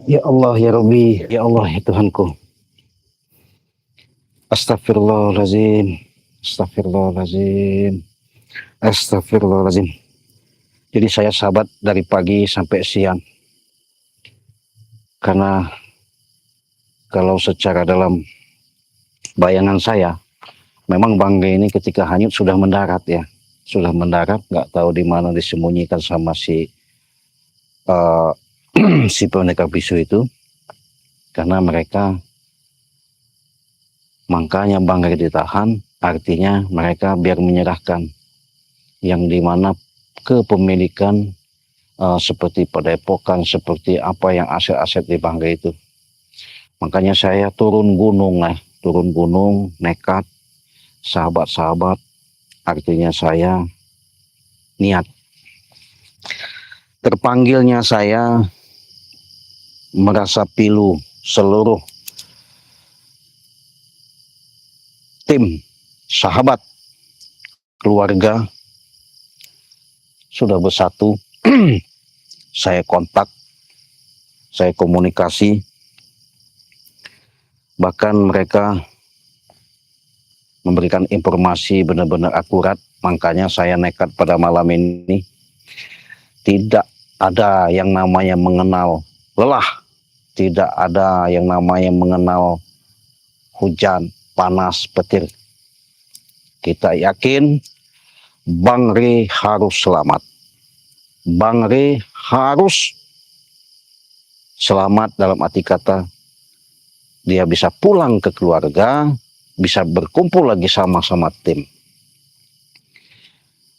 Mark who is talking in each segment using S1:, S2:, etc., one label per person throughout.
S1: Ya Allah, ya Rabbi, ya Allah, ya Tuhanku. Astagfirullahaladzim, astagfirullahaladzim, astagfirullahaladzim. Jadi saya sahabat dari pagi sampai siang. Karena kalau secara dalam bayangan saya, memang Bang Rey ini ketika hanyut sudah mendarat ya. Sudah mendarat, nggak tahu di mana disembunyikan sama si si pendekar bisu itu. Karena mereka, makanya Bang Rey ditahan, artinya mereka biar menyerahkan yang dimana kepemilikan seperti padepokan, seperti apa yang aset-aset di Bang Rey itu. Makanya saya turun gunung nekat, sahabat-sahabat, artinya saya niat. Terpanggilnya saya merasa pilu, seluruh tim, sahabat, keluarga sudah bersatu. Saya kontak, saya komunikasi, bahkan mereka memberikan informasi benar-benar akurat. Makanya saya nekat pada malam ini. Tidak ada yang namanya mengenal lelah, tidak ada yang namanya mengenal hujan, panas, petir. Kita yakin Bang Rey harus selamat. Bang Rey harus selamat dalam arti kata dia bisa pulang ke keluarga, bisa berkumpul lagi sama-sama tim.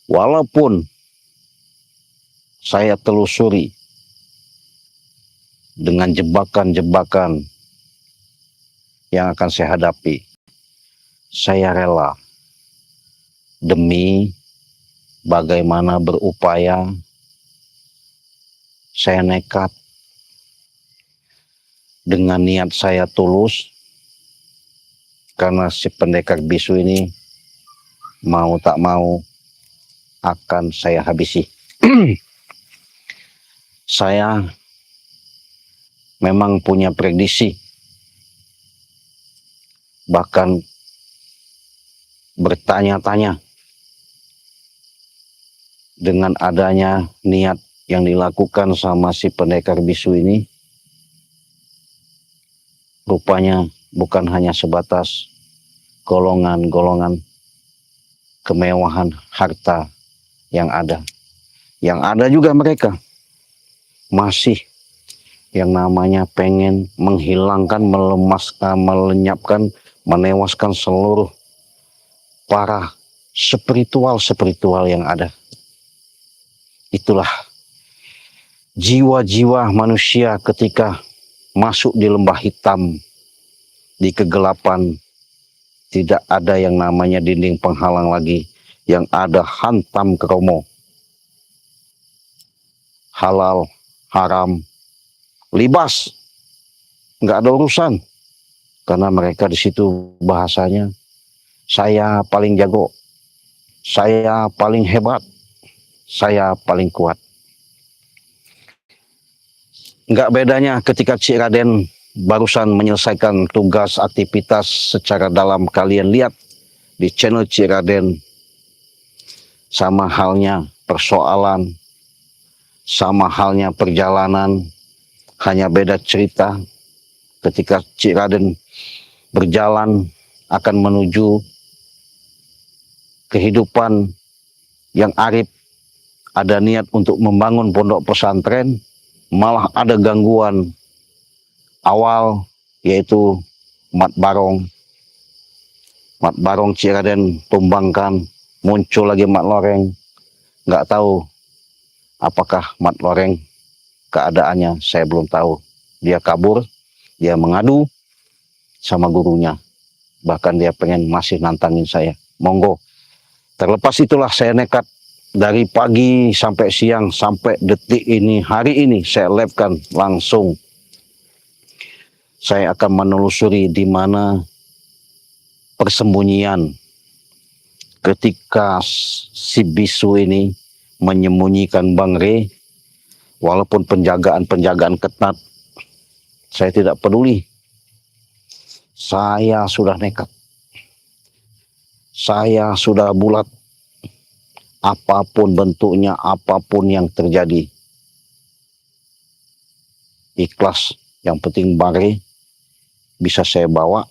S1: Walaupun saya telusuri dengan jebakan-jebakan yang akan saya hadapi, saya rela demi bagaimana berupaya. Saya nekat dengan niat saya tulus, karena si pendekar bisu ini mau tak mau akan saya habisi. Saya memang punya prediksi, bahkan bertanya-tanya dengan adanya niat yang dilakukan sama si pendekar bisu ini, rupanya bukan hanya sebatas golongan-golongan kemewahan harta yang ada. Yang ada juga mereka masih yang namanya pengen menghilangkan, melenyapkan, menewaskan seluruh para spiritual yang ada. Itulah jiwa-jiwa manusia ketika masuk di lembah hitam, di kegelapan. Tidak ada yang namanya dinding penghalang lagi, yang ada hantam kromo. Halal, haram, libas, nggak ada urusan. Karena mereka di situ bahasanya, saya paling jago, saya paling hebat, saya paling kuat. Nggak bedanya ketika Cik Raden barusan menyelesaikan tugas aktivitas secara dalam. Kalian lihat di channel Cik Raden, sama halnya persoalan, sama halnya perjalanan, hanya beda cerita. Ketika Cik Raden berjalan akan menuju kehidupan yang arif, ada niat untuk membangun pondok pesantren, malah ada gangguan awal, yaitu Mat Barong. Mat Barong Cik Raden tumbangkan, muncul lagi Mat Loreng. Nggak tahu apakah Mat Loreng keadaannya, saya belum tahu. Dia kabur, dia mengadu sama gurunya. Bahkan dia pengen masih nantangin saya. Monggo. Terlepas itulah saya nekat. Dari pagi sampai siang, sampai detik ini, hari ini, saya labkan langsung. Saya akan menelusuri di mana persembunyian ketika si bisu ini menyembunyikan Bang Rey. Walaupun penjagaan ketat, saya tidak peduli. Saya sudah nekat. Saya sudah bulat. Apapun bentuknya, apapun yang terjadi. Ikhlas. Yang penting Bang Rey bisa saya bawa.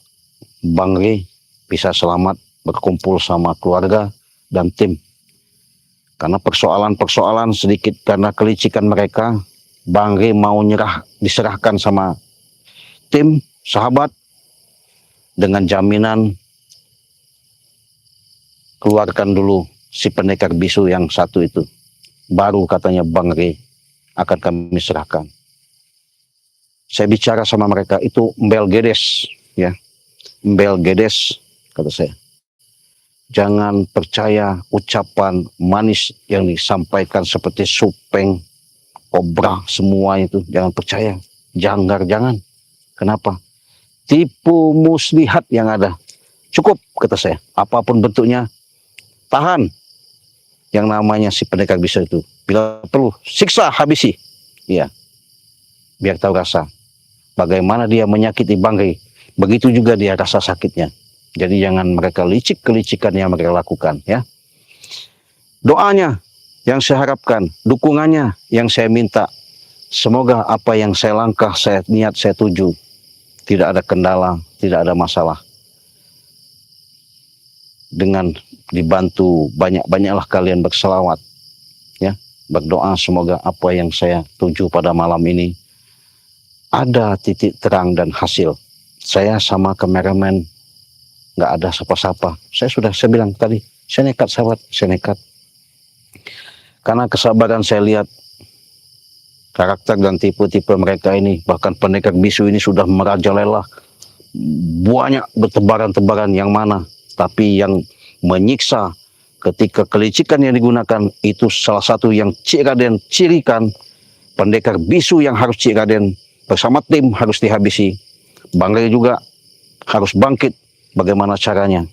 S1: Bang Rey bisa selamat berkumpul sama keluarga dan tim. Karena persoalan-persoalan sedikit karena kelicikan mereka, Bang Rey mau diserahkan sama tim, sahabat, dengan jaminan keluarkan dulu si pendekar bisu yang satu itu. Baru katanya Bang Rey akan kami serahkan. Saya bicara sama mereka, itu embel gedes, ya. Embel gedes, kata saya. Jangan percaya ucapan manis yang disampaikan seperti supeng, kobra, semua itu. Jangan percaya. Janggar, jangan. Kenapa? Tipu muslihat yang ada. Cukup, kata saya. Apapun bentuknya, tahan. Yang namanya si pendekar bisu itu. Bila perlu, siksa, habisi. Iya. Biar tahu rasa. Bagaimana dia menyakiti Bang Rey. Begitu juga dia rasa sakitnya. Jadi jangan mereka licik-kelicikan yang mereka lakukan, ya. Doanya yang saya harapkan, dukungannya yang saya minta. Semoga apa yang saya langkah, saya niat, saya tuju. Tidak ada kendala, tidak ada masalah. Dengan dibantu banyak-banyaklah kalian berselawat, ya, berdoa semoga apa yang saya tuju pada malam ini ada titik terang dan hasil. Saya sama kameramen nggak ada sapa-sapa. Saya bilang tadi, saya nekat sahabat, saya nekat. Karena kesabaran saya lihat karakter dan tipe-tipe mereka ini, bahkan pendekar bisu ini sudah merajalela banyak bertebaran-tebaran yang mana, tapi yang menyiksa ketika kelicikan yang digunakan itu salah satu yang Cik Raden cirikan. Pendekar bisu yang harus Cik Raden bersama tim harus dihabisi. Bang Rey juga harus bangkit. Bagaimana caranya?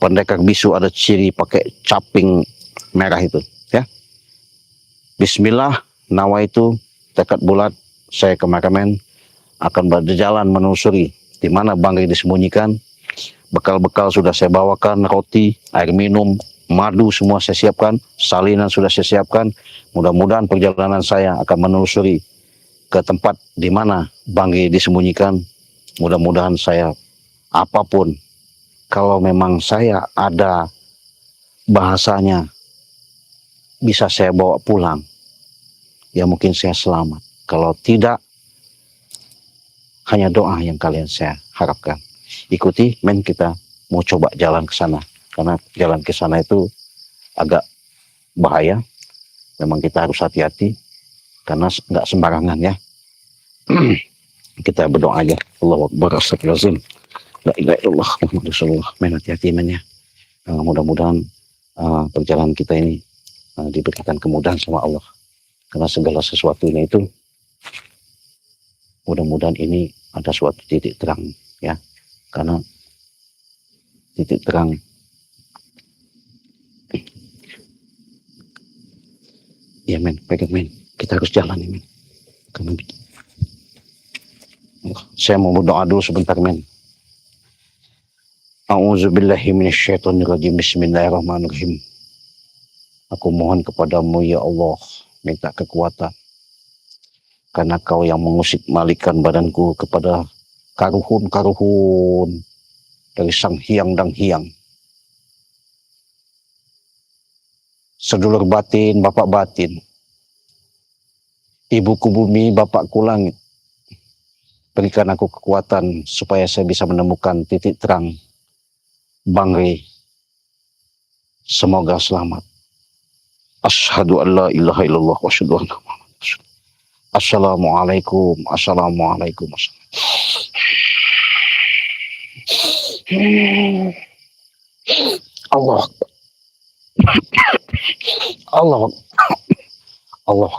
S1: Pendekar bisu ada ciri pakai caping merah itu, ya. Bismillah, nawaitu, tekad bulat, saya kameramen akan berjalan menelusuri di mana Bang Rey disembunyikan. Bekal-bekal sudah saya bawakan, roti, air minum, madu semua saya siapkan, salinan sudah saya siapkan. Mudah-mudahan perjalanan saya akan menelusuri ke tempat di mana Bang Rey disembunyikan. Mudah-mudahan saya apapun, kalau memang saya ada bahasanya bisa saya bawa pulang, ya mungkin saya selamat. Kalau tidak, hanya doa yang kalian saya harapkan. Ikuti, men, kita mau coba jalan ke sana. Karena jalan ke sana itu agak bahaya. Memang kita harus hati-hati, karena nggak sembarangan, ya. Kita berdoa aja. Allahu Akbar, astagfirullahaladzim. La ilaha illallah Muhammadur Rasulullah. Men, hati-hati, men, ya. Mudah-mudahan perjalanan kita ini diberikan kemudahan sama Allah. Karena segala sesuatunya itu, mudah-mudahan ini ada suatu titik terang, ya. Karena titik terang ya, men, pegang, men. Kita harus jalan, men. Karena saya mau berdoa dulu sebentar, men. A'udzubillahi minasyaitonirrajim. Bismillahirrahmanirrahim. Aku mohon kepadamu, ya Allah, minta kekuatan. Karena kau yang mengusik malikan badanku kepada karuhun-karuhun dari sang hyang dan hyang. Sedulur batin, bapak batin. Ibuku bumi, bapakku langit. Berikan aku kekuatan supaya saya bisa menemukan titik terang Bang Rey. Semoga selamat. Asyhadu an la ilaha illallah wa asyhadu anna Muhammadan rasulullah. Assalamualaikum. Assalamualaikum. Allah. Allah. Allah.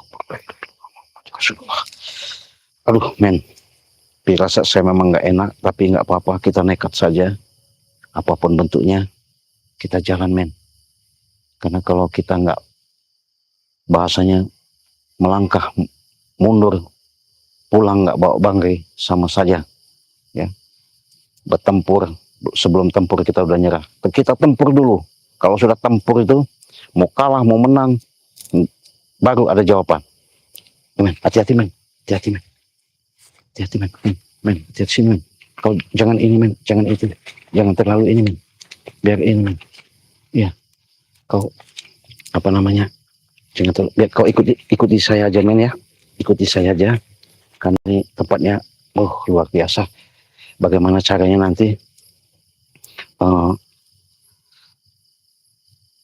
S1: Aduh, men. Pirasat saya memang nggak enak, tapi nggak apa-apa. Kita nekat saja. Apapun bentuknya, kita jalan, men. Karena kalau kita nggak, bahasanya melangkah mundur, pulang nggak bawa Bangri sama saja ya bertempur. Sebelum tempur kita udah nyerah. Kita tempur dulu. Kalau sudah tempur itu mau kalah mau menang baru ada jawaban. Men, hati-hati men, hati-hati men, hati-hati men, men, hati-hati sini men. Kau jangan ini men, jangan itu, jangan terlalu ini men, biar ini men. Ya, kau apa namanya? Jangan terlalu, biar kau ikuti saya aja men ya, ikuti saya aja. Karena ini tempatnya, luar biasa. Bagaimana caranya nanti?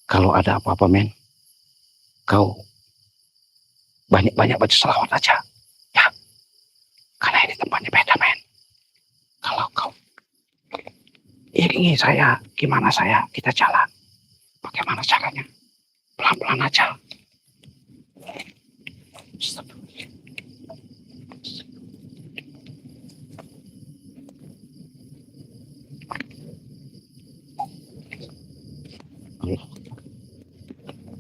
S1: Kalau ada apa-apa men, kau banyak-banyak baca selawat aja, ya. Karena ini tempatnya beda men. Kalau kau iringi saya, gimana kita jalan? Bagaimana caranya? Pelan-pelan aja.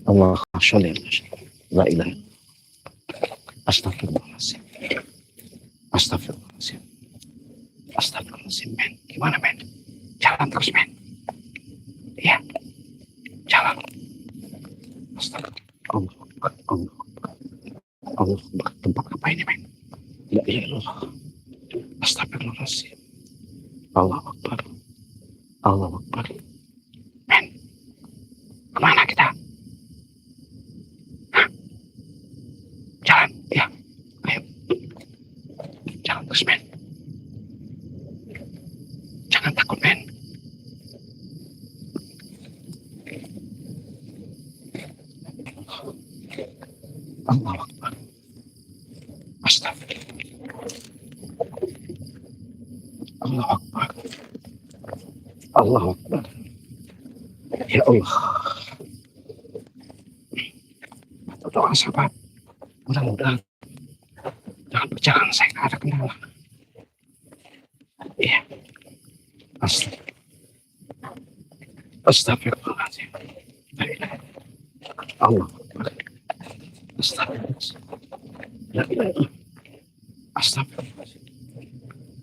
S1: Allah sholli la ilaha astagfirullahaladzim. Astagfirullahaladzim. Astagfirullahaladzim men. Gimana men? Jalan terus men. Iya. Jalan. Astagfirullah. Allah tempat apa ini men? La ilaha illallah. Astagfirullahaladzim. Allah Akbar. Allah Akbar. Men. Kemana kita? Hah? Jalan. Ya. Ayo. Jalan terus men. Jangan takut men. Allah Akbar. Astagfirullah. Allah Akbar. Allah Akbar. Ya Allah. Doa sahabat. Mudah-mudahan dalam perjalanan saya tidak ada kendala. Iya. Astagfirullahaladzim. Allah Akbar. Astagfirullahaladzim. La ilaha illallah. Astagfirullahaladzim.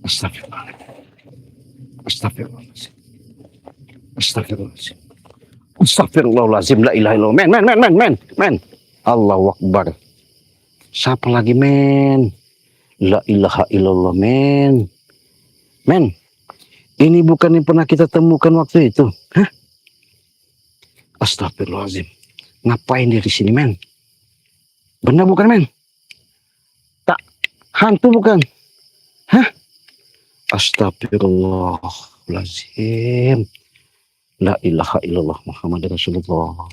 S1: Astagfirullahaladzim. Astagfirullahaladzim. Astagfirullahaladzim. Astagfirullahaladzim. La ilaha illallah. Men. Allahu Akbar. Siapa lagi men? La ilaha illallah men. Men. Ini bukan yang pernah kita temukan waktu itu. Hah? Astagfirullahaladzim. Ngapain dia di sini men? Benar bukan men? Tak hantu bukan? Hah? Astagfirullahaladzim. La ilaha illallah Muhammad Rasulullah.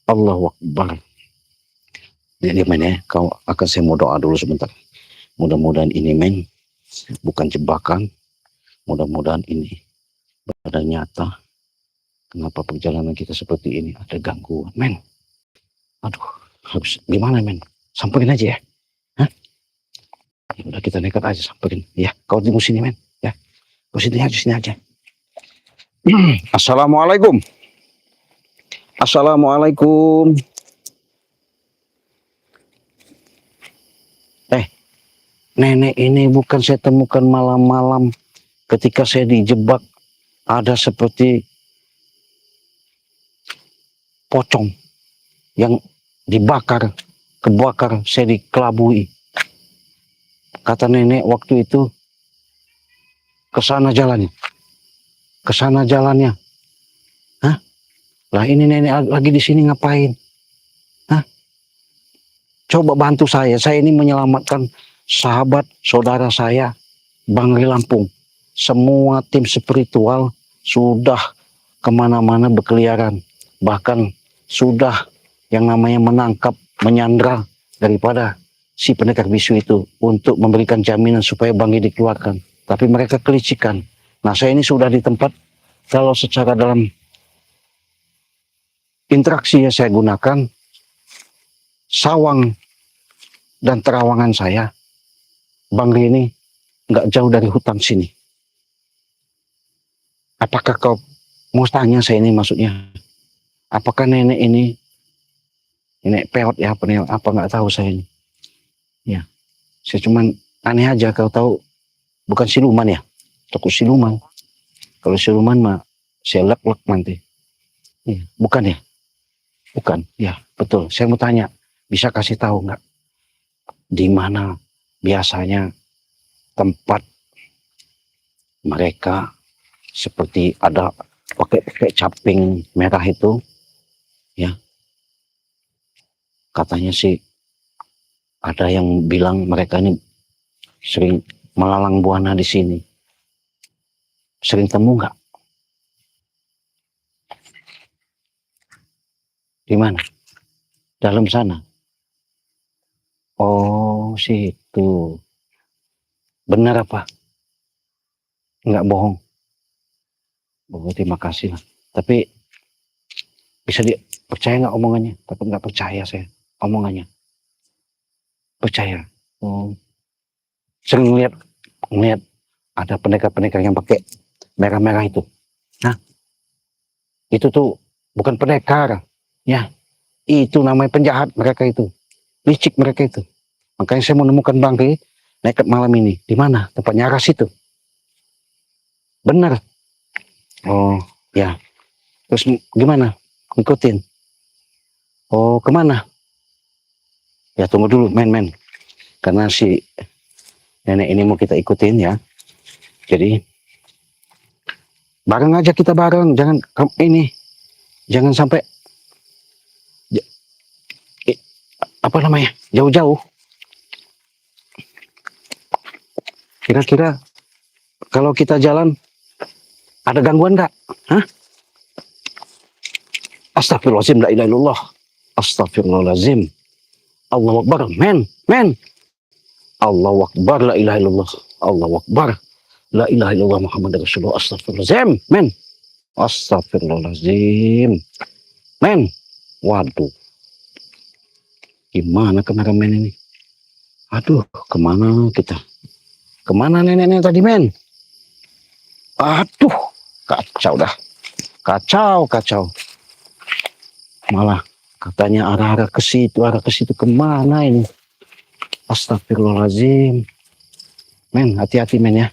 S1: Allahu Akbar. Jadi men ya, kau akan saya mau doa dulu sebentar. Mudah-mudahan ini men bukan jebakan. Mudah-mudahan ini benar nyata. Kenapa perjalanan kita seperti ini? Ada gangguan men. Aduh, harus gimana men? Samperin aja ya. Hah? Ya udah kita nekat aja samperin. Ya, kau tunggu sini men. Ya, kau sini aja. Assalamualaikum. Assalamualaikum. Nenek ini bukan saya temukan malam-malam ketika saya dijebak. Ada seperti pocong yang kebakar, saya dikelabui. Kata nenek waktu itu, kesana jalannya. Hah? Lah ini nenek lagi di sini ngapain? Hah? Coba bantu saya ini menyelamatkan sahabat saudara saya, Bangri Lampung. Semua tim spiritual sudah kemana-mana berkeliaran. Bahkan sudah yang namanya menangkap, menyandra daripada si pendekar bisu itu untuk memberikan jaminan supaya Bangri dikeluarkan. Tapi mereka kelicikan. Nah saya ini sudah di tempat, kalau secara dalam interaksi yang saya gunakan, sawang dan terawangan saya, Bangri ini nggak jauh dari hutan sini. Apakah kau mau tanya saya ini maksudnya? Apakah nenek ini, nenek peot ya apa nggak tahu saya ini. Ya, saya cuman Aneh aja, kau tahu, bukan siluman ya? Takut siluman. Kalau siluman mah saya lek-lek nanti. Iya, bukan ya? Bukan. Ya, betul. Saya mau tanya, bisa kasih tahu nggak di mana biasanya tempat mereka seperti ada pakai caping merah itu, ya? Katanya sih ada yang bilang mereka ini sering melalang buana di sini. Sering temu nggak? Di mana? Dalam sana. Oh, situ. Benar apa? Nggak bohong. Oh, terima kasih lah. Tapi bisa dipercaya nggak omongannya? Tapi nggak percaya saya omongannya. Percaya. Oh. Sering ngeliat ada pendekar-pendekar yang pakai merah-merah itu. Nah, itu tuh bukan pendekar. Ya, itu namanya penjahat mereka itu. Licik mereka itu. Makanya saya menemukan Bang Ri nekat malam ini. Di mana? Tempatnya arah situ. Benar. Oh, ya. Terus gimana? Ngikutin. Oh, kemana? Ya, tunggu dulu, men. Karena si nenek ini mau kita ikutin ya. Jadi, bareng aja kita bareng. Jangan ini. Jangan sampai apa namanya? Jauh-jauh. Kira-kira kalau kita jalan ada gangguan nggak? Hah? Astagfirullahaladzim, la ilaha illallah. Astagfirullahaladzim. Allahu Akbar, men. Allahu Akbar, la ilaha illallah. Allahu Akbar, la ilaha illallah Muhammad Rasulullah. Astagfirullahaladzim, men. Astagfirullahaladzim, men. Waduh, gimana kameramen ini? Aduh, kemana kita? Kemana nenek tadi, men? Aduh, kacau dah. Kacau. Malah katanya arah ke situ kemana ini? Astagfirullahaladzim. Men, hati-hati men ya.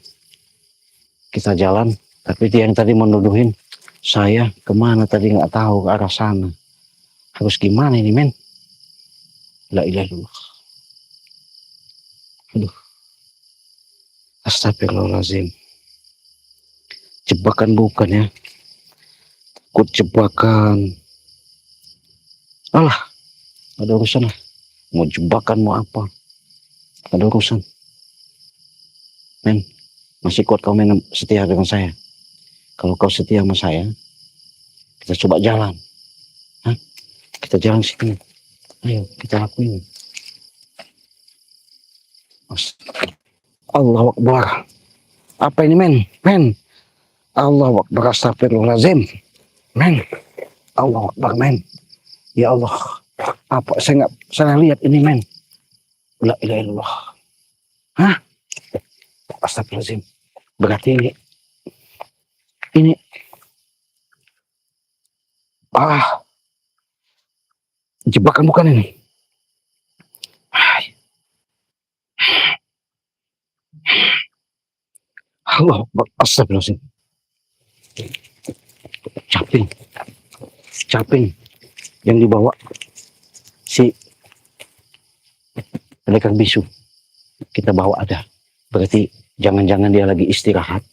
S1: Kita jalan, tapi dia yang tadi menuduhin saya kemana tadi nggak tahu, ke arah sana. Harus gimana ini men? La ilaha illallah. Aduh. Astagfirullahaladzim. Jebakan bukan ya? Takut jebakan. Alah, ada urusan lah. Mau jebakan mau apa? Ada urusan. Men, masih kuat kau men setia dengan saya? Kalau kau setia sama saya, kita coba jalan. Hah? Kita jalan sini. Ayo, kita lakuin. Allahu Akbar. Apa ini men? Allahu Akbar, astagfirullahaladzim. Men, Allahu Akbar men. Ya Allah, apa saya nggak salah lihat ini men? La ilaha illallah. Hah? Astagfirullahaladzim. Berarti ini jebakan bukan ini? Allah, astagfirullahaladzim. Caping yang dibawa si pendekar bisu. Kita bawa ada. Berarti jangan-jangan dia lagi istirahat.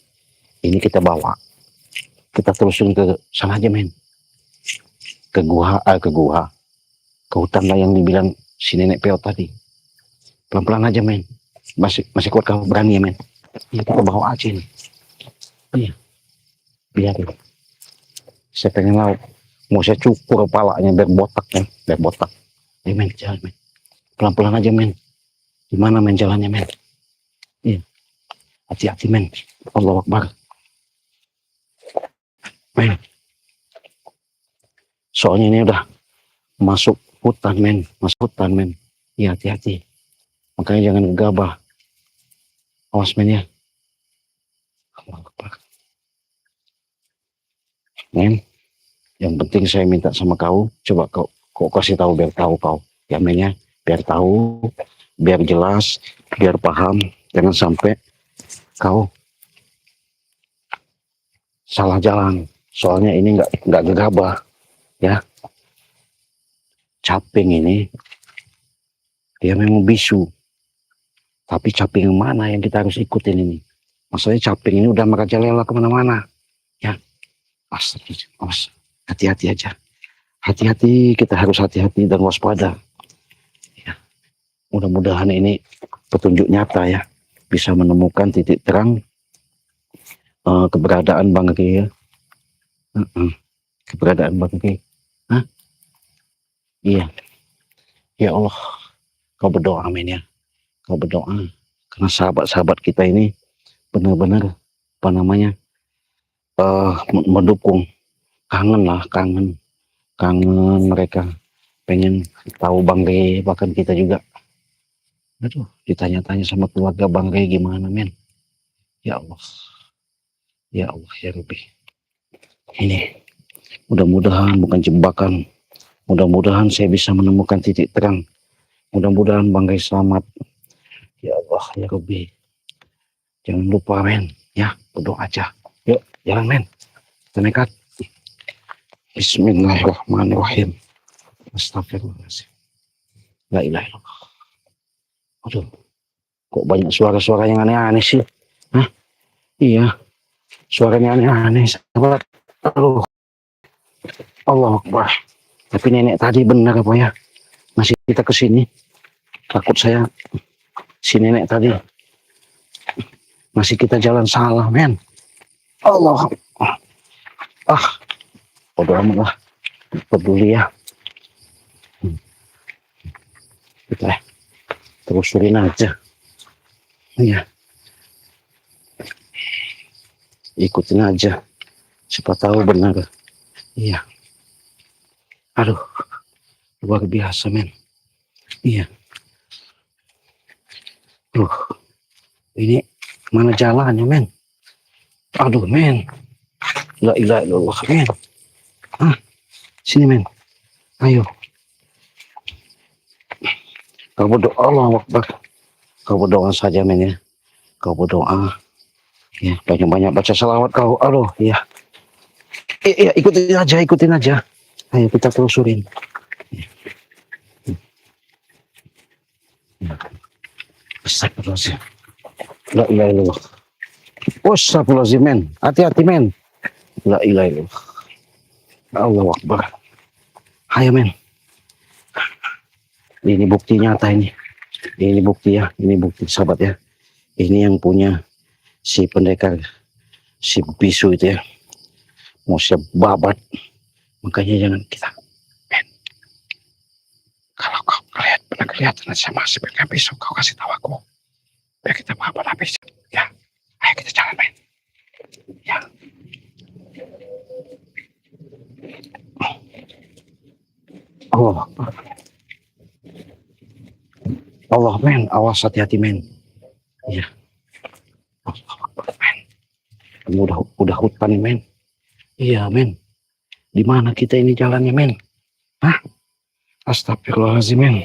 S1: Ini kita bawa. Kita terusin ke sana aja men. Ke gua. Ke hutan lah yang dibilang si nenek peot tadi. Pelan-pelan aja men. Masih kuat kau, berani ya men. Ya kita bawa aja nih. Iya. Biar. Saya pengen tahu. Mau saya cukur kepalanya biar botak ya. Biar botak. Ayo men, jalan men. Pelan-pelan aja men. Gimana men jalannya men? Iya. Hati-hati men. Allahu Akbar. Men. Soalnya ini udah masuk hutan men. Iya hati-hati. Makanya jangan gegabah. Awas men ya. Allahu Akbar. Men. Yang penting saya minta sama kau. Coba kau kasih tahu biar tahu kau. Ya men ya. Biar tahu. Biar jelas. Biar paham. Jangan sampai kau salah jalan. Soalnya ini nggak gegabah, ya. Caping ini dia memang bisu. Tapi caping yang mana yang kita harus ikutin ini? Maksudnya caping ini udah merajalela kemana-mana. Ya, awas, hati-hati aja. Hati-hati, kita harus hati-hati dan waspada. Ya, mudah-mudahan ini petunjuk nyata ya, bisa menemukan titik terang keberadaan Bang Rey ya. Keberadaan Bang Rey. Hah? Iya. Ya Allah, kau berdoa amin ya. Kau berdoa karena sahabat-sahabat kita ini benar-benar apa namanya mendukung, kangen mereka pengen tahu Bang Rey, bahkan kita juga ditanya-tanya sama keluarga Bang Rey gimana men. Ya Allah ya Rabbi, ini mudah-mudahan bukan jebakan, mudah-mudahan saya bisa menemukan titik terang, mudah-mudahan Bang Rey selamat. Ya Allah ya Rabbi, jangan lupa men ya, berdoa aja. Yuk jalan men, kita nekat. Bismillahirrahmanirrahim. Astagfirullahaladzim. La ilaha illallah. Aduh, kok banyak suara-suara yang aneh-aneh sih? Hah? Iya, suaranya aneh-aneh. Sahabat. Aduh, Allah Akbar. Tapi nenek tadi benar apa ya? Masih kita ke sini. Takut saya si nenek tadi masih kita jalan salah, men. Allah. Bodo amat lah. Peduli ya. Kita terusurin aja. Iya. Ikutin aja. Siapa tahu benar. Iya. Aduh. Luar biasa, men. Iya. Ini mana jalannya, men? Aduh, men. La ilaha illallah, men. Sini, men. Ayo. Kau berdoa, Allah Akbar. Kau berdoa saja, men ya. Kau berdoa. Ya, banyak-banyak baca salawat kau. Aduh, ya. Iya, ikutin aja. Ayo kita telusurin. Astagfirullahaladzim. La ilaha illallah. Astagfirullahaladzim, men. Hati-hati, men. La ilaha illallah. Allahu Akbar. Ayo, men. Ini bukti nyata ini. Ini bukti ya. Ini bukti sahabat ya. Ini yang punya si pendekar, si bisu itu ya. Mau siap babat. Makanya jangan kita. Men. Kalau kau pernah kelihatan sama si pendekar bisu, kau kasih tahu aku. Biar kita babat habis. Ya. Ayo kita jalan, men. Ya. Allah. Allah, men. Awas, hati-hati, men. Iya. Allah, men. Udah hutan, men. Iya, men. Di mana kita ini jalannya, men? Hah? Astagfirullahaladzim, men.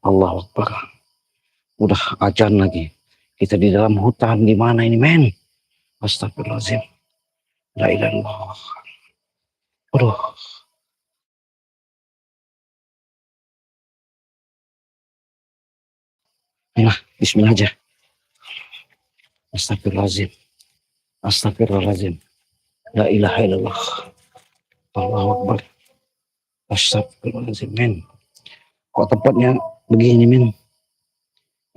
S1: Allah Akbar. Udah ajan lagi. Kita di dalam hutan. Gimana ini, men? Astagfirullahaladzim. La ilaha illallah. Aduh. Nah, bismillah aja. Astagfirullahaladzim. Astagfirullahaladzim. La ilaha illallah. Allahu Akbar. Astagfirullahaladzim, men. Kok tempatnya begini, men?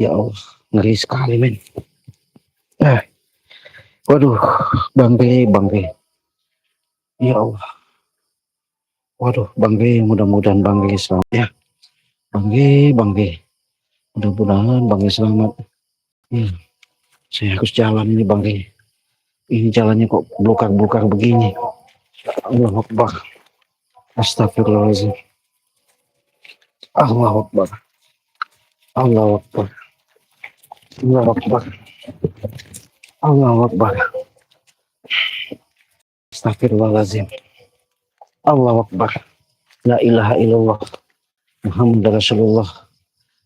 S1: Ya Allah, ngeri sekali, men. Waduh, Bang Rey. Ya Allah. Waduh, Bang Rey, mudah-mudahan Bang Rey selamat ya. Bang Rey. Mudah-mudahan Bang Rey selamat. Ya. Saya harus jalan ini, Bang Rey. Ini jalannya kok blokar-blokar begini. Allahu Akbar. Astagfirullahaladzim. Allahu Akbar. Allahu Akbar. Allahu Akbar. Allahu Akbar. Astagfirullahaladzim. Allahu Akbar. La ilaha illallah. Muhammad Rasulullah.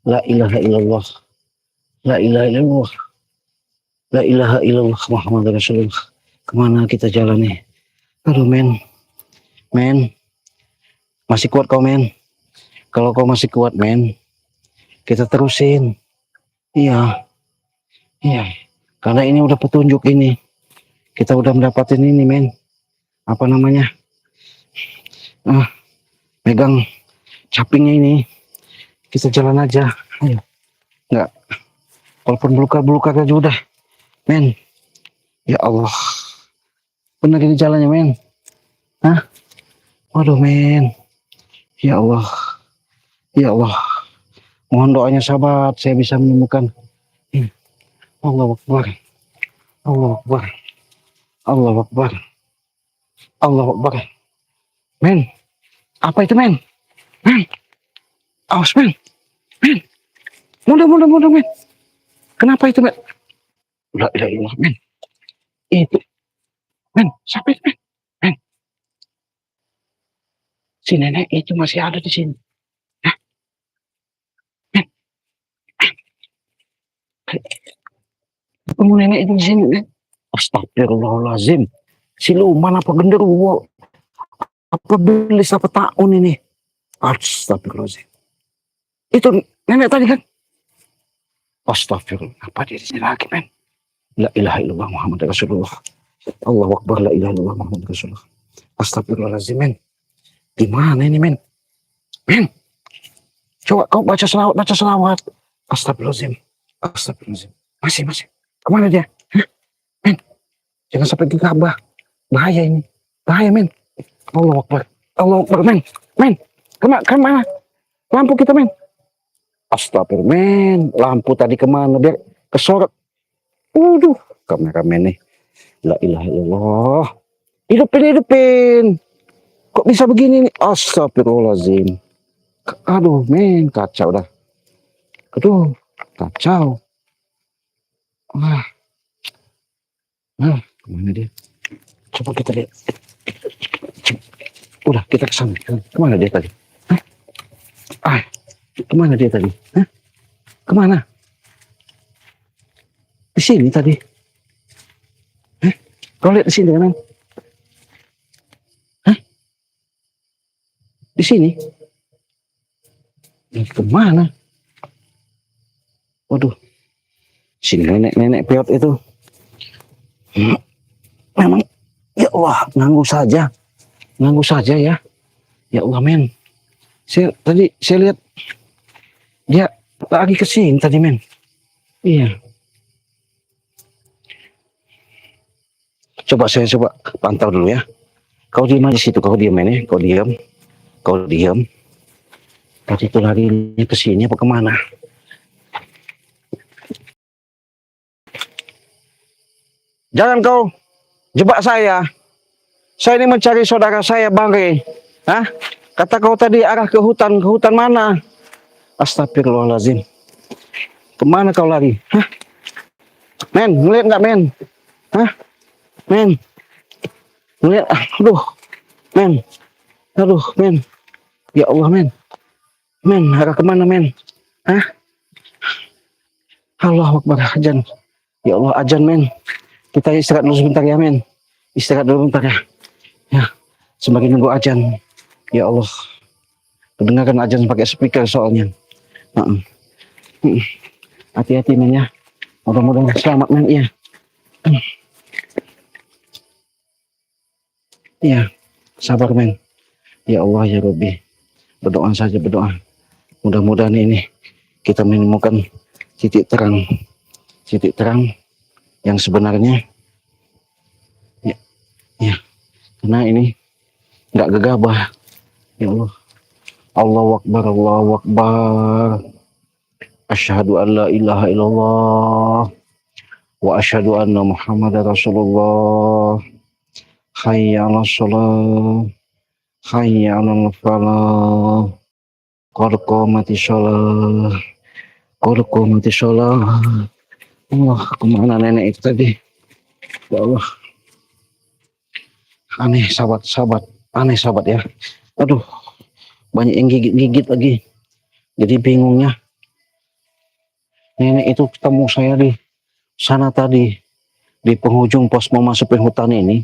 S1: La ilaha illallah. La ilaha illallah. La ilaha illallah Muhammad Rasulullah. Kemana kita jalan nih? Aduh men. Men. Masih kuat kau men? Kalau kau masih kuat men, kita terusin. Iya. Iya. Karena ini udah petunjuk ini. Kita udah mendapatkan ini men. Apa namanya? Megang capingnya ini. Kita jalan aja. Ayo. Enggak. Walaupun belukar-belukar aja udah. Men. Ya Allah. Bener ini jalannya men. Hah? Waduh men. Ya Allah. Ya Allah. Mohon doanya sahabat. Saya bisa menemukan. Allahu Akbar. Allahu Akbar. Allahu Akbar. Allahu Akbar. Men. Apa itu men? Men. Awas men. Men. Mundur men. Kenapa itu men? La ilaha illallah men. Itu. Men. Siapa itu men? Men. Si nenek itu masih ada di sini. Hah? Men. Ketemu nenek itu di sini men. Astagfirullahaladzim. Siluman apa genderuwo? Apa belis apa taun ini? Astagfirullahaladzim. Itu nenek tadi kan? Astagfirullah. Apa dia di sini lagi men? La ilaha illallah Muhammad Rasulullah. Allahu Akbar. La ilaha illallah Muhammad Rasulullah. Astagfirullahaladzim men. Gimana ini men? Men. Coba kau baca selawat. Astagfirullahaladzim. Astagfirullahaladzim. Masih. Kemana dia? Hah? Men. Jangan sampai ke Ka'bah. Bahaya ini. Bahaya men. Allahu Akbar. Allahu Akbar men. Men. Kemana? Lampu kita men. Astagfirullah men. Lampu tadi kemana? Dia kesorot. Kameramen nih. La ilaha illallah. Hidupin. Kok bisa begini nih? Astagfirullahaladzim. Aduh men. Kacau dah. Aduh. Kacau. Kemana dia? Coba kita lihat. Udah kita kesana. Kemana dia tadi? Hah? Kemana dia tadi? Hah? Kemana? Di sini tadi. Hah? Kau lihat di sini kan? Hah? Di sini? Kemana? Waduh. Si nenek peot itu. Memang ya Allah, nganggu saja ya. Ya Allah men. Saya lihat dia lagi kesini tadi men. Iya. Saya coba pantau dulu ya. Kau diam aja situ, kau diam men ya. Kau diam. Tadi itu larinya kesini apa kemana? Jangan kau jebak saya. Saya ini mencari saudara saya Bang Rey. Hah? Kata kau tadi arah ke hutan mana? Astagfirullahaladzim. Kemana kau lari? Hah? Men, ngeliat nggak men? Hah? Men, ngeliat? Aduh, men. Ya Allah men. Men, arah kemana men? Hah? Allahu Akbar, ajan. Ya Allah, ajan men. Kita istirahat dulu sebentar ya men. Istirahat dulu bentar ya. Ya, semakin nunggu ajan. Ya Allah. Kedengaran ajan pakai speaker soalnya. Hati-hati men ya. Mudah-mudahan selamat men. Iya. Iya. Sabar men. Ya Allah ya Rabbi. Berdoa saja berdoa. Mudah-mudahan ini kita menemukan titik terang yang sebenarnya. Ya. Karena ini nggak gegabah. Ya Allah. Allahu Akbar, Allahu Akbar. Asyhadu an la ilaha illallah wa asyhadu anna Muhammadar Rasulullah. Hayya 'alas shalah. Hayya 'alal falah. Qad qamatis shalah. Qad qamatis shalah. Allah, kemana nenek itu tadi? Ya Allah. Aneh sahabat ya. Aduh, banyak yang gigit-gigit lagi. Jadi bingungnya. nenek itu ketemu saya di sana tadi, di penghujung pos mau masukin hutan ini.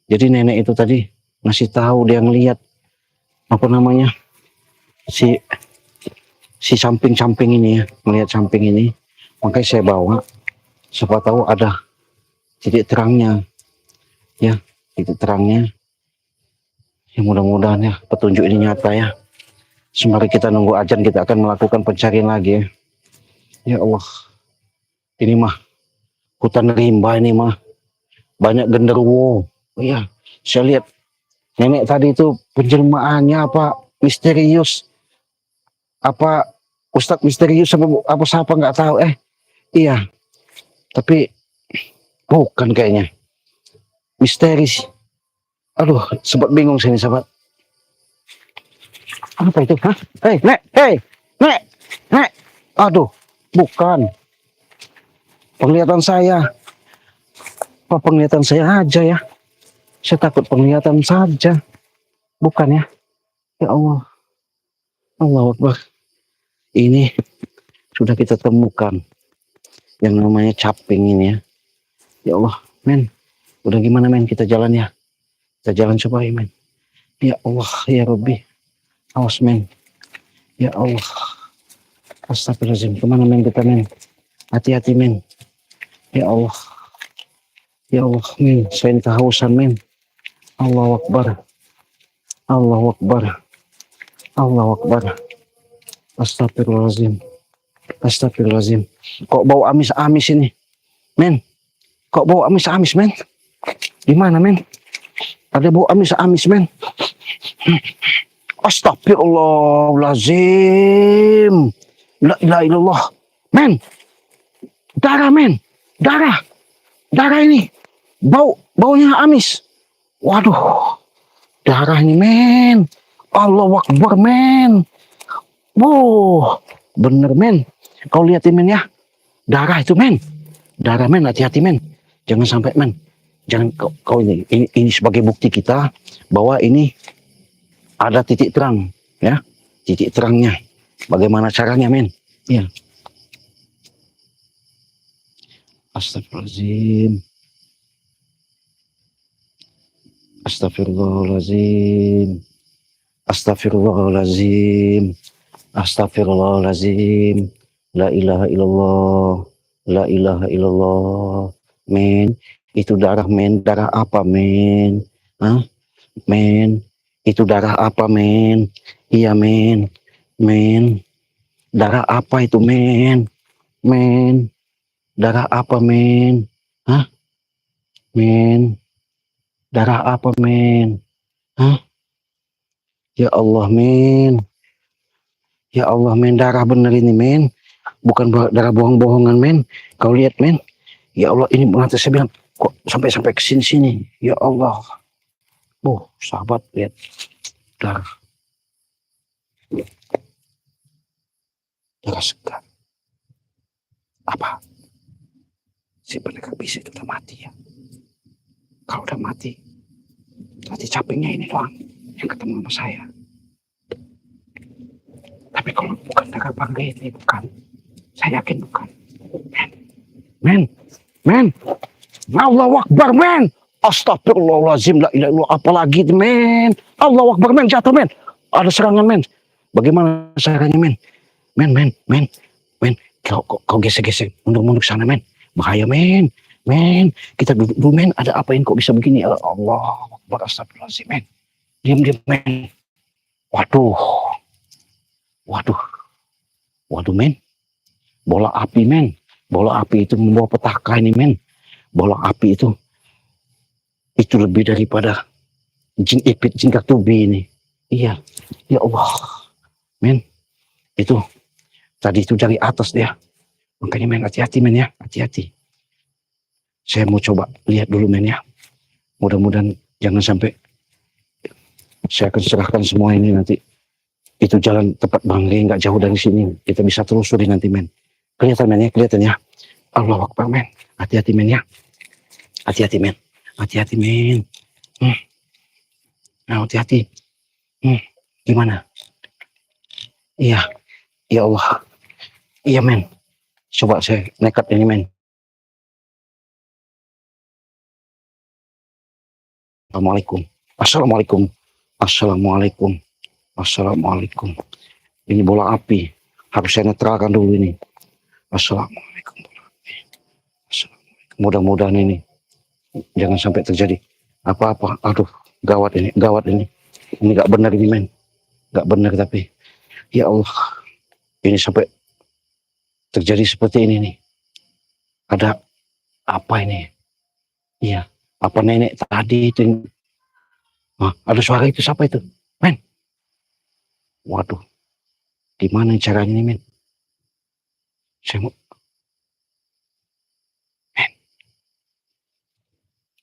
S1: Jadi nenek itu tadi ngasih tahu, dia ngelihat apa namanya, si samping-samping ini ya, melihat samping ini. Makanya saya bawa, siapa tahu ada titik terangnya ya, titik terangnya. Ya mudah-mudahan ya petunjuk ini nyata ya. Sembari kita nunggu ajan, kita akan melakukan pencarian lagi ya. Ya Allah, ini mah hutan rimba ini mah, banyak genderuwo. Oh iya, saya lihat nenek tadi itu penjelmaannya apa misterius, apa Ustadz misterius apa siapa nggak tahu. Iya, tapi bukan kayaknya, misteris. Aduh, sempat bingung sini sahabat. Apa itu? Hah? Nek, nek, nek. Aduh, bukan. Penglihatan saya. Apa penglihatan saya aja ya? Saya takut penglihatan saja. Bukan ya? Ya Allah. Allahu Akbar. Ini sudah kita temukan yang namanya caping ini ya. Ya Allah, men. Udah gimana men, kita jalan ya. Kita jalan coba ya men. Ya Allah, ya Rabbi. Awas men. Ya Allah. Astagfirullahaladzim. Kemana men kita men? Hati-hati men. Ya Allah. Ya Allah men. Saya kehausan men. Allahu Akbar. Allahu Akbar. Allahu Akbar. Astagfirullahaladzim. Astagfirullahaladzim. Kok bau amis-amis ini? Men. Kok bau amis-amis men? Gimana men? Ada bau amis-amis men. Astagfirullahaladzim. La ilaha illallah. Men. Darah men. Darah. Darah ini. Baunya amis. Waduh. Darah ini men. Allahu Akbar men. Wow. Bener men. Kau lihatin men ya. Darah itu men. Darah men, hati-hati men. Jangan sampai men. Jangan kau ini sebagai bukti kita bahwa ini ada titik terang ya. Titik terangnya. Bagaimana caranya men? Ya. Astagfirullahaladzim. Astagfirullahaladzim. Astagfirullahaladzim. Astagfirullahaladzim. La ilaha illallah. La ilaha illallah. Men, itu darah men. Darah apa men? Hah? Men, itu darah apa men? Iya men. Men, darah apa itu men? Men, darah apa men? Hah? Men, darah apa men? Hah? Ya Allah men. Ya Allah men, darah bener ini men. Bukan darah bohong-bohongan men. Kau lihat men. Ya Allah, ini nanti saya bilang kok sampai ke sini. Ya Allah. Sahabat lihat darah. Darah segar. Apa? Si pendekar bisa itu udah mati ya. Kalau udah mati, berarti capingnya ini doang yang ketemu sama saya. Tapi kalau bukan darah bangga ini, bukan. Saya yakin bukan. Men. Allahu Akbar men. Astagfirullahaladzim. La ilaha illallah. Apalagi men. Allahu Akbar men. Jatuh men. Ada serangan men. Bagaimana caranya men? Men. Kau gesek-gesek. Mundur ke sana men. Bahaya men. Men. Kita duduk dulu men. Ada apain kok bisa begini? Allah Akbar. Astagfirullahaladzim men. Diam men. Waduh men. Bola api men. Bola api itu membawa petaka ini men. Bola api itu lebih daripada jin ipit, jin katubi ini. Iya. Ya Allah men. Itu tadi itu dari atas dia. Makanya men, hati-hati men ya. Hati-hati. Saya mau coba lihat dulu men ya. Mudah-mudahan jangan sampai. Saya akan serahkan semua ini nanti. Itu jalan tempat Bang Rey nggak jauh dari sini. Kita bisa telusuri nanti men. Kelihatan men ya, kelihatan ya. Allahu Akbar men. Hati-hati men ya. Hati-hati men. Hati-hati men. Nah, hati-hati. Gimana? Iya. Ya Allah. Iya men. Coba saya nekat ini men. Assalamualaikum. Assalamualaikum. Assalamualaikum. Assalamualaikum. Ini bola api. Harus saya netralkan dulu ini. Assalamualaikum. Assalamualaikum. Mudah-mudahan ini jangan sampai terjadi apa-apa. Aduh, gawat ini, gawat ini. Ini gak benar ini men. Gak benar tapi. Ya Allah. Ini sampai terjadi seperti ini nih. Ada apa ini? Iya. Apa nenek tadi itu? Ada suara itu, siapa itu? Men. Waduh. Gimana caranya nih men? Saya mau. Men.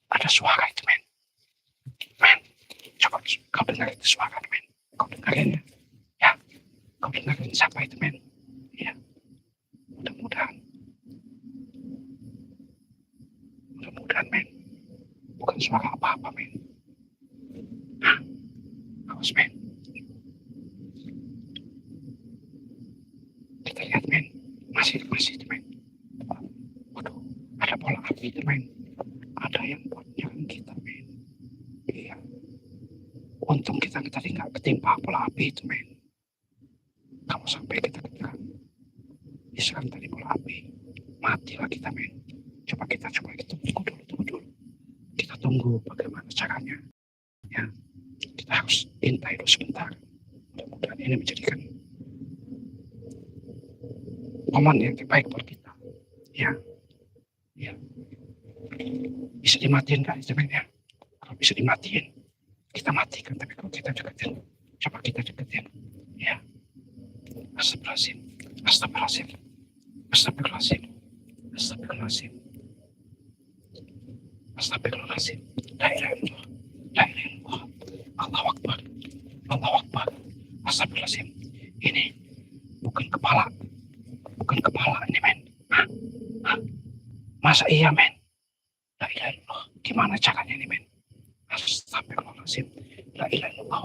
S1: Ada suara itu men. Men. Coba kau dengar itu suara men. Kau dengarin ya. Ya. Kau dengarin siapa itu men? Ya. Mudah-mudahan. Mudah-mudahan men. Bukan suara apa-apa men. Awas men. Kita lihat men. Masih itu men. Waduh. Ada bola api itu men. Ada yang buat nyerang kita men. Iya. Untung kita tadi nggak ketimpa bola api itu men. Kalau sampai kita kena diserang tadi bola api, matilah kita men. Coba kita tunggu dulu. Kita tunggu bagaimana caranya. Ya, kita harus intai dulu sebentar. Mudah-mudahan ini menjadikan momen yang terbaik buat kita. Ya. Bisa dimatiin kan itu men ya? Kalau bisa dimatiin, kita matikan. Tapi kalau kita deketin, coba kita deketin. Ya. Astagfirullahaladzim. La ilaha illallah. Allahu Akbar. Astagfirullahaladzim. Ini bukan kepala ini men. Masa iya men? La ilaha illallah. Gimana caranya ini men? Astagfirullahaladzim. La ilaha illallah.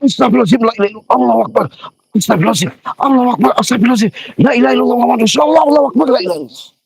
S1: Astagfirullahaladzim. La ilaha illallah. Allahu Akbar. Astagfirullahaladzim. Allahu Akbar. Astagfirullahaladzim. La ilaha illallah Muhammadur Rasulullah. Allahu Akbar. La ilaha illallah.